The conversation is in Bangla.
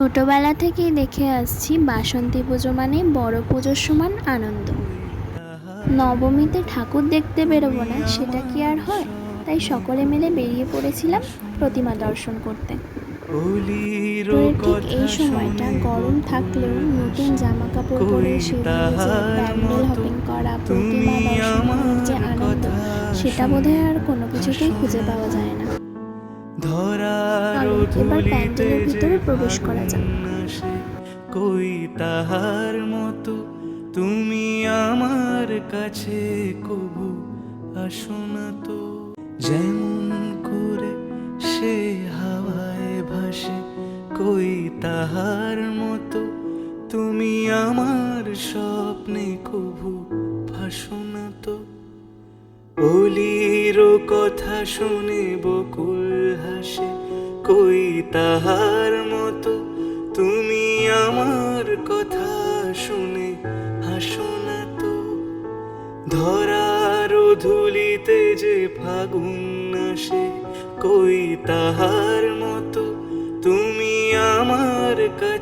ছোটবেলা থেকেই দেখে আসছি বাসন্তী পুজো মানে বড় পুজোর সমান আনন্দ। নবমীতে ঠাকুর দেখতে বেরোবো না সেটা কি আর হয়? তাই সকলে মিলে বেরিয়ে পড়েছিলাম প্রতিমা দর্শন করতে। শহরের ঠিক এই সময়টা গরম থাকলেও নতুন জামা কাপড় পরে সেজে গুজে প্যান্ডেল হপিং করা, প্রতিমা দর্শন করার যে আনন্দ, সেটা বোধহয় আর কোনো কিছুতেই খুঁজে পাওয়া যায় না। চলো এবার প্যান্ডেলের ভিতরে প্রবেশ করা যাক। কই তাহার মতো তুমি আমার কাছে কবু আসো না তো। যেমন করে সে হাওয়ায় ভাসে, কই তাহার মতো তুমি আমার স্বপ্নে কবু ভাসো না তো। অলির কথা শুনে বকুল হাসে, কই তাহার মতো তুমি আমার কথা শুনে হাসো না তো। ধরার ধুলিতে যে ফাগুন আসে, কই তাহার মতো তুমি আমার কাছে